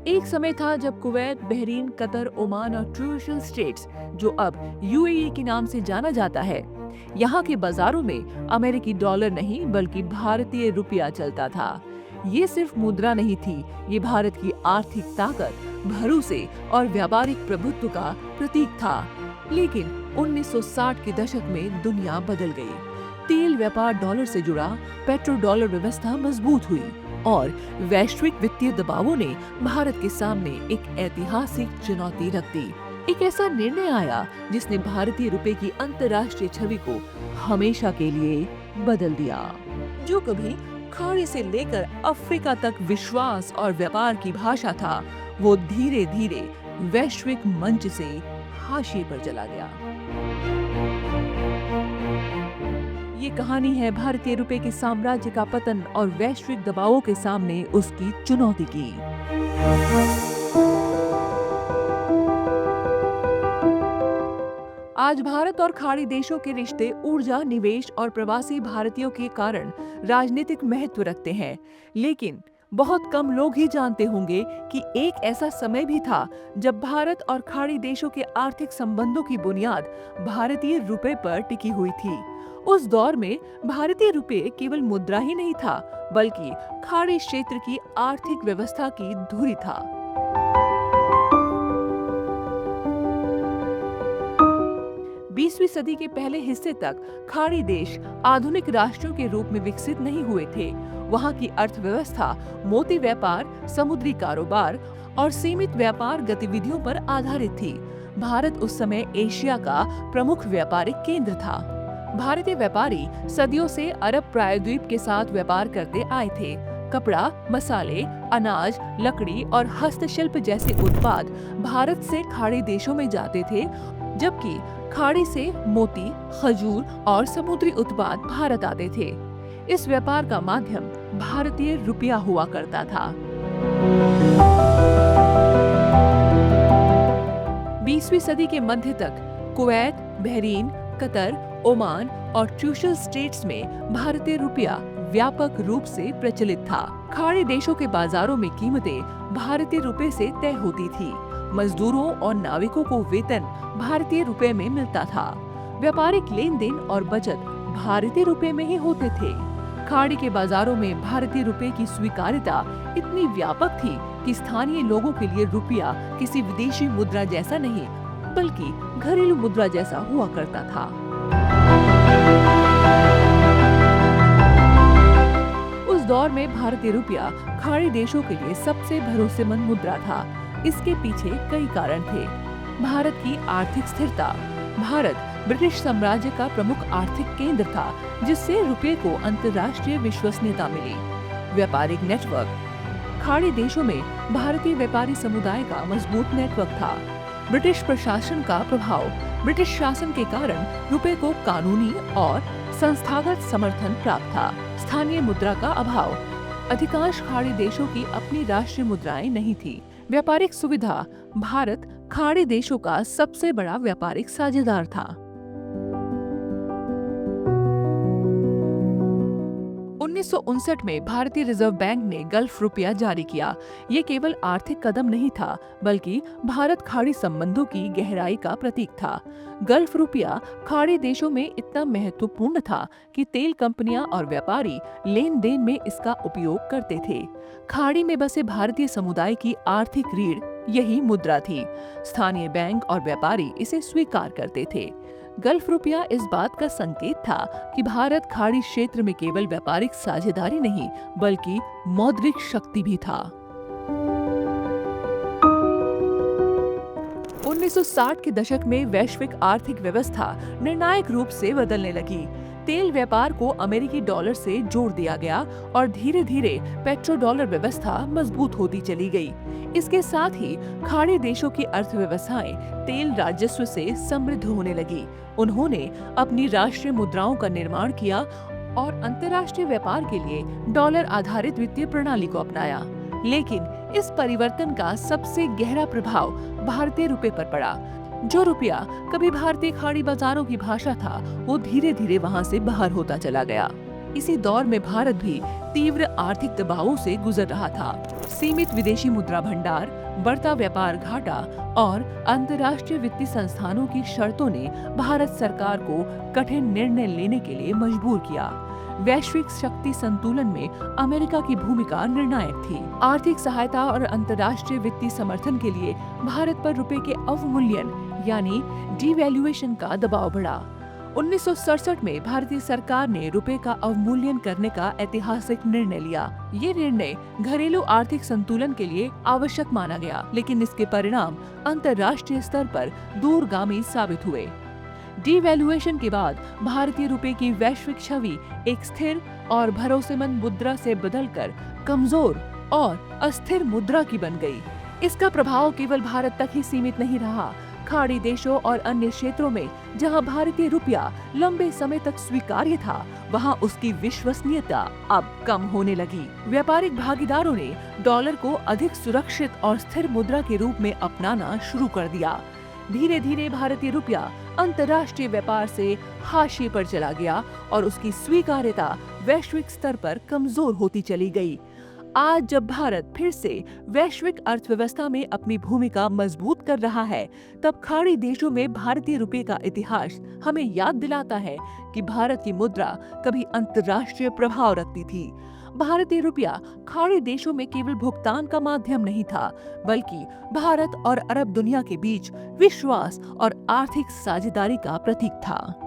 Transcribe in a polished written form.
एक समय था जब कुवैत, बहरीन, कतर, ओमान और ट्यूशल स्टेट्स, जो अब यूएई के नाम से जाना जाता है, यहाँ के बाजारों में अमेरिकी डॉलर नहीं बल्कि भारतीय रुपया चलता था। ये सिर्फ मुद्रा नहीं थी, ये भारत की आर्थिक ताकत, भरोसे और व्यापारिक प्रभुत्व का प्रतीक था। लेकिन 1960 के दशक में दुनिया बदल गई। तेल व्यापार डॉलर से जुड़ा, पेट्रो डॉलर व्यवस्था मजबूत हुई और वैश्विक वित्तीय दबावों ने भारत के सामने एक ऐतिहासिक चुनौती रख दी। एक ऐसा निर्णय आया जिसने भारतीय रुपए की अंतर्राष्ट्रीय छवि को हमेशा के लिए बदल दिया। जो कभी खाड़ी से लेकर अफ्रीका तक विश्वास और व्यापार की भाषा था, वो धीरे धीरे वैश्विक मंच से हाशिए पर चला गया। ये कहानी है भारतीय रुपए के साम्राज्य का पतन और वैश्विक दबावों के सामने उसकी चुनौती की। आज भारत और खाड़ी देशों के रिश्ते ऊर्जा, निवेश और प्रवासी भारतीयों के कारण राजनीतिक महत्व रखते हैं। लेकिन बहुत कम लोग ही जानते होंगे कि एक ऐसा समय भी था जब भारत और खाड़ी देशों के आर्थिक संबंधों की बुनियाद भारतीय रुपए पर टिकी हुई थी। उस दौर में भारतीय रुपए केवल मुद्रा ही नहीं था, बल्कि खाड़ी क्षेत्र की आर्थिक व्यवस्था की धुरी था। बीसवीं सदी के पहले हिस्से तक खाड़ी देश आधुनिक राष्ट्रों के रूप में विकसित नहीं हुए थे। वहाँ की अर्थव्यवस्था मोती व्यापार, समुद्री कारोबार और सीमित व्यापार गतिविधियों पर आधारित थी। भारत उस समय एशिया का प्रमुख व्यापारिक केंद्र था। भारतीय व्यापारी सदियों से अरब प्रायद्वीप के साथ व्यापार करते आए थे। कपड़ा, मसाले, अनाज, लकड़ी और हस्तशिल्प जैसे उत्पाद भारत से खाड़ी देशों में जाते थे, जबकि खाड़ी से मोती, खजूर और समुद्री उत्पाद भारत आते थे। इस व्यापार का माध्यम भारतीय रुपया हुआ करता था। 20वीं सदी के मध्य तक कुवैत, बहरीन, कतर, ओमान और ट्यूशल स्टेट्स में भारतीय रुपया व्यापक रूप से प्रचलित था। खाड़ी देशों के बाजारों में कीमतें भारतीय रुपए से तय होती थी। मजदूरों और नाविकों को वेतन भारतीय रुपए में मिलता था। व्यापारिक लेन देन और बचत भारतीय रुपए में ही होते थे। खाड़ी के बाजारों में भारतीय रुपए की स्वीकार्यता इतनी व्यापक थी कि स्थानीय लोगों के लिए रुपया किसी विदेशी मुद्रा जैसा नहीं, बल्कि घरेलू मुद्रा जैसा हुआ करता था। उस दौर में भारतीय रुपया खाड़ी देशों के लिए सबसे भरोसेमंद मुद्रा था। इसके पीछे कई कारण थे। भारत की आर्थिक स्थिरता। भारत ब्रिटिश साम्राज्य का प्रमुख आर्थिक केंद्र था, जिससे रुपये को अंतर्राष्ट्रीय विश्वसनीयता मिली। व्यापारिक नेटवर्क। खाड़ी देशों में भारतीय व्यापारी समुदाय का मजबूत नेटवर्क था। ब्रिटिश प्रशासन का प्रभाव। ब्रिटिश शासन के कारण रुपये को कानूनी और संस्थागत समर्थन प्राप्त था। स्थानीय मुद्रा का अभाव। अधिकांश खाड़ी देशों की अपनी राष्ट्रीय मुद्राएं नहीं थी। व्यापारिक सुविधा। भारत खाड़ी देशों का सबसे बड़ा व्यापारिक साझेदार था। 1959 में भारतीय रिजर्व बैंक ने गल्फ रुपया जारी किया। ये केवल आर्थिक कदम नहीं था, बल्कि भारत खाड़ी संबंधों की गहराई का प्रतीक था। गल्फ रुपया खाड़ी देशों में इतना महत्वपूर्ण था कि तेल कंपनियां और व्यापारी लेन देन में इसका उपयोग करते थे। खाड़ी में बसे भारतीय समुदाय की आर्थिक रीढ़ यही मुद्रा थी। स्थानीय बैंक और व्यापारी इसे स्वीकार करते थे। गल्फ रुपया इस बात का संकेत था कि भारत खाड़ी क्षेत्र में केवल व्यापारिक साझेदारी नहीं, बल्कि मौद्रिक शक्ति भी था। 1960 के दशक में वैश्विक आर्थिक व्यवस्था निर्णायक रूप से बदलने लगी। तेल व्यापार को अमेरिकी डॉलर से जोड़ दिया गया और धीरे धीरे पेट्रो डॉलर व्यवस्था मजबूत होती चली गई। इसके साथ ही खाड़ी देशों की अर्थव्यवस्थाएं तेल राजस्व से समृद्ध होने लगी। उन्होंने अपनी राष्ट्रीय मुद्राओं का निर्माण किया और अंतर्राष्ट्रीय व्यापार के लिए डॉलर आधारित वित्तीय प्रणाली को अपनाया। लेकिन इस परिवर्तन का सबसे गहरा प्रभाव भारतीय रुपए पर पड़ा। जो रुपया कभी भारतीय खाड़ी बाजारों की भाषा था, वो धीरे धीरे वहां से बाहर होता चला गया। इसी दौर में भारत भी तीव्र आर्थिक दबावों से गुजर रहा था। सीमित विदेशी मुद्रा भंडार, बढ़ता व्यापार घाटा और अंतर्राष्ट्रीय वित्तीय संस्थानों की शर्तों ने भारत सरकार को कठिन निर्णय लेने के लिए मजबूर किया। वैश्विक शक्ति संतुलन में अमेरिका की भूमिका निर्णायक थी। आर्थिक सहायता और अंतर्राष्ट्रीय वित्तीय समर्थन के लिए भारत पर रुपए के अवमूल्यन यानी डिवैल्यूएशन का दबाव बढ़ा। 1967 में भारतीय सरकार ने रुपए का अवमूल्यन करने का ऐतिहासिक निर्णय लिया। ये निर्णय घरेलू आर्थिक संतुलन के लिए आवश्यक माना गया, लेकिन इसके परिणाम अंतर्राष्ट्रीय स्तर पर दूरगामी साबित हुए। डिवैल्यूएशन के बाद भारतीय रुपए की वैश्विक छवि एक स्थिर और भरोसेमंद मुद्रा से बदलकर कमजोर और अस्थिर मुद्रा की बन गई। इसका प्रभाव केवल भारत तक ही सीमित नहीं रहा। खाड़ी देशों और अन्य क्षेत्रों में जहां भारतीय रुपया लंबे समय तक स्वीकार्य था, वहां उसकी विश्वसनीयता अब कम होने लगी। व्यापारिक भागीदारों ने डॉलर को अधिक सुरक्षित और स्थिर मुद्रा के रूप में अपनाना शुरू कर दिया। धीरे धीरे भारतीय रुपया अंतर्राष्ट्रीय व्यापार से हाशिए पर चला गया और उसकी स्वीकार्यता वैश्विक स्तर पर कमजोर होती चली गई। आज जब भारत फिर से वैश्विक अर्थव्यवस्था में अपनी भूमिका मजबूत कर रहा है, तब खाड़ी देशों में भारतीय रुपये का इतिहास हमें याद दिलाता है कि भारत की मुद्रा कभी अंतर्राष्ट्रीय प्रभाव रखती थी। भारतीय रुपया खाड़ी देशों में केवल भुगतान का माध्यम नहीं था, बल्कि भारत और अरब दुनिया के बीच विश्वास और आर्थिक साझेदारी का प्रतीक था।